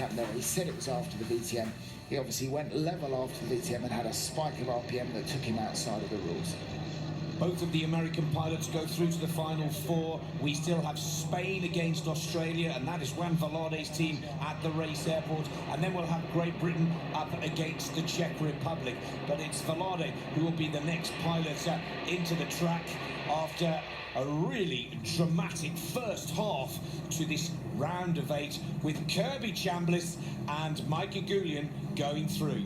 happened there. He said it was after the VTM. He obviously went level after the VTM and had a spike of RPM that took him outside of the rules. Both of the American pilots go through to the final four. We still have Spain against Australia, and that is Juan Velarde's team at the race airport. And then we'll have Great Britain up against the Czech Republic. But it's Velarde who will be the next pilot into the track after a really dramatic first half to this round of 8, with Kirby Chambliss and Micah Goulian going through.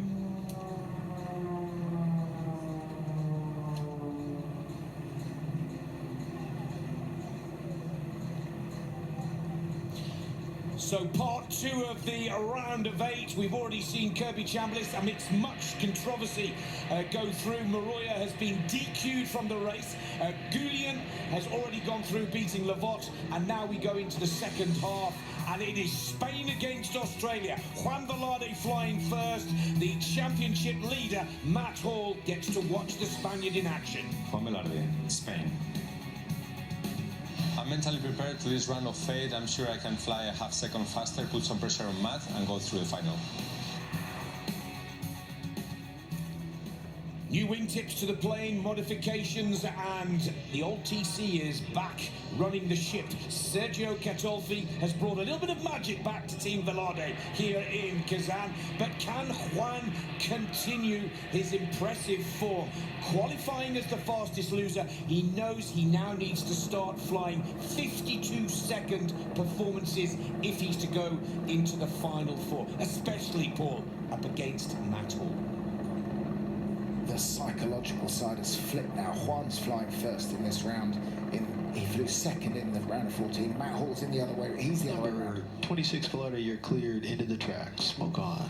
So part 2 of the round of 8. We've already seen Kirby Chambliss amidst much controversy go through. Maroya has been DQ'd from the race. Goulian has already gone through, beating Lavat, and now we go into the second half, and it is Spain against Australia. Juan Velarde flying first. The championship leader, Matt Hall, gets to watch the Spaniard in action. Juan Velarde, Spain. I'm mentally prepared to this round of 8. I'm sure I can fly a half second faster, put some pressure on Matt, and go through the final. New wingtips to the plane, modifications, and the old TC is back running the ship. Sergio Catolfi has brought a little bit of magic back to Team Velarde here in Kazan, but can Juan continue his impressive form? Qualifying as the fastest loser, he knows he now needs to start flying 52-second performances if he's to go into the final four, especially, Paul, up against Matt Hall. The psychological side has flipped now. Juan's flying first in this round. He flew second in the round of 14. Matt Hall's in the other way. He's the other way around. 26 Velarde, you're cleared into the track. Smoke on.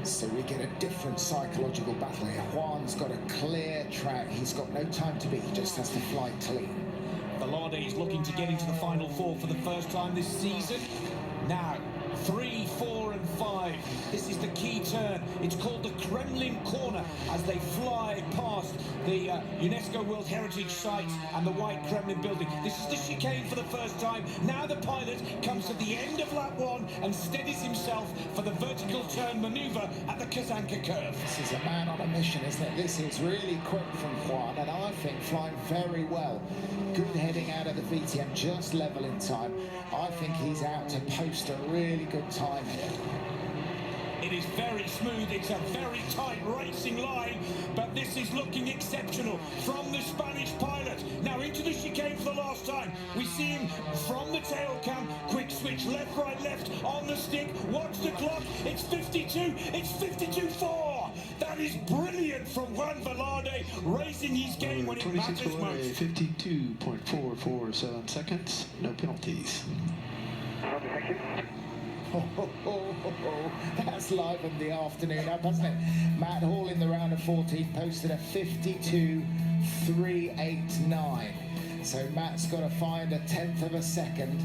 So we get a different psychological battle here. Juan's got a clear track. He's got no time to beat. He just has to fly clean. Velarde is looking to get into the final four for the first time this season. Now, 3, 4 and 5. This is the key turn. It's called the Kremlin Corner as they fly past the UNESCO World Heritage Site and the White Kremlin building. This is the chicane for the first time. Now the pilot comes to the end of lap 1 and steadies himself for the vertical turn maneuver at the Kazanka curve. This is a man on a mission, isn't it? This is really quick from Juan, and I think flying very well. Good heading out of the VTM, just level in time. I think he's out to post a really good time here. It is very smooth, it's a very tight racing line, but this is looking exceptional from the Spanish pilot. Now into the chicane for the last time. We see him from the tail cam, quick switch, left, right, left, on the stick, watch the clock, it's 52, it's 52.4. That is brilliant from Juan Velarde, raising his game when it matters most. 52.447 seconds, no penalties. That's livened the afternoon up, hasn't it? Matt Hall in the round of 14 posted a 52.389. So Matt's got to find a 1/10 of a second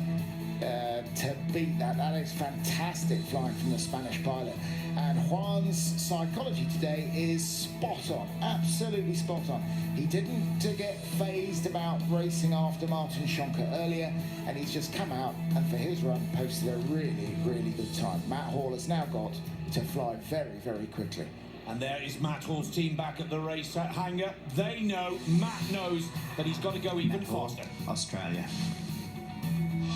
to beat that. That is fantastic flying from the Spanish pilot. And Juan's psychology today is spot on, absolutely spot on. He didn't get phased about racing after Martin Schonker earlier, and he's just come out and for his run posted a really, really good time. Matt Hall has now got to fly very, very quickly. And there is Matt Hall's team back at the race hangar. They know, Matt knows that he's got to go even faster. Australia.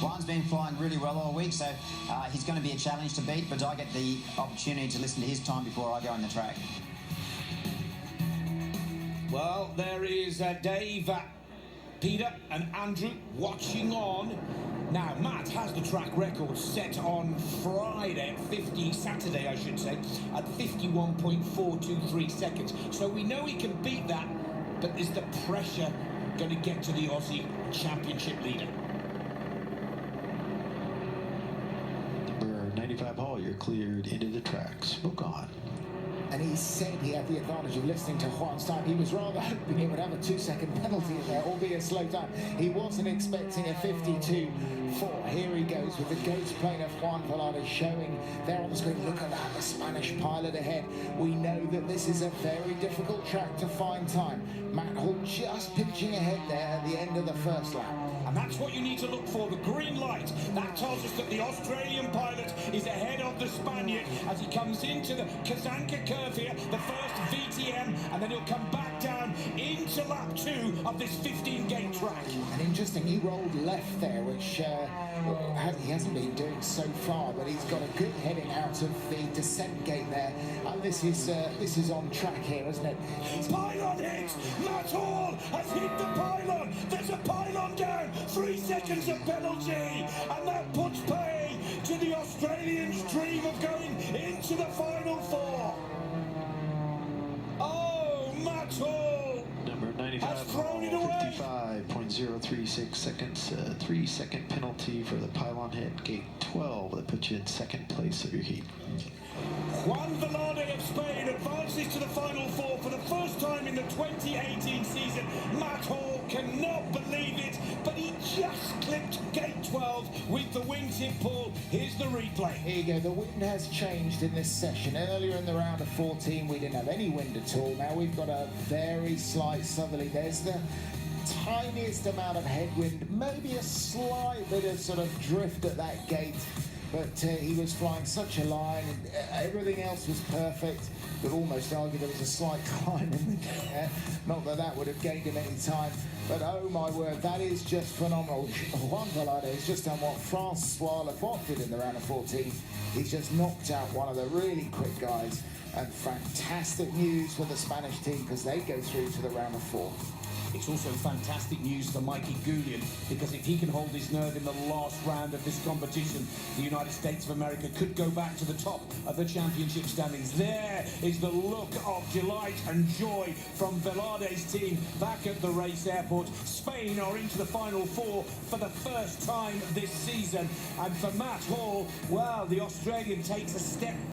Juan's been flying really well all week, so he's going to be a challenge to beat, but I get the opportunity to listen to his time before I go on the track. Well, there is Dave, Peter and Andrew watching on. Now, Matt has the track record set on Saturday, I should say, at 51.423 seconds. So we know he can beat that, but is the pressure going to get to the Aussie championship leader? 95 Hall, you're cleared into the track. Smoke on. And he said he had the advantage of listening to Juan's time. He was rather hoping he would have a 2-second penalty in there, albeit a slow time. He wasn't expecting a 52.4. Here he goes with the gauge plane of Juan Velarde showing there on the screen. Look at that, the Spanish pilot ahead. We know that this is a very difficult track to find time. Matt Hall just pinching ahead there at the end of the first lap. And that's what you need to look for, the green light. That tells us that the Australian pilot is ahead of the the Spaniard as he comes into the Kazanka curve here, the first VTM, and then he'll come back down into lap 2 of this 15-gate track. And interesting, he rolled left there, which he hasn't been doing so far, but he's got a good heading out of the descent gate there. And this is on track here, isn't it? Pylon hit! Matt Hall has hit the pylon! There's a pylon down! 3 seconds of penalty! And that puts pay to the Australians' dream of going into the Final Four! Oh, Matt Hall! Number 95, has thrown it away! 55.036 seconds. 3-second penalty for the pylon hit. Gate 12 that puts you in 2nd place of your heat. Juan Velarde of Spain advances to the Final Four for the first time in the 2018 season. Matt Hall cannot believe it, but he just clipped gate 12 with the wingtip pull. Here's the replay. Here you go, the wind has changed in this session. Earlier in the round of 14, we didn't have any wind at all. Now we've got a very slight southerly. There's the tiniest amount of headwind, maybe a slight bit of sort of drift at that gate. But he was flying such a line, and everything else was perfect. Could almost argue there was a slight climb in the air. Not that that would have gained him any time. But oh my word, that is just phenomenal. Juan Velarde has just done what Francois Lefort did in the round of 14. He's just knocked out one of the really quick guys. And fantastic news for the Spanish team because they go through to the round of 4. It's also fantastic news for Mikey Goulian, because if he can hold his nerve in the last round of this competition, the United States of America could go back to the top of the championship standings. There is the look of delight and joy from Velarde's team back at the race airport. Spain are into the Final Four for the first time this season. And for Matt Hall, well, the Australian takes a step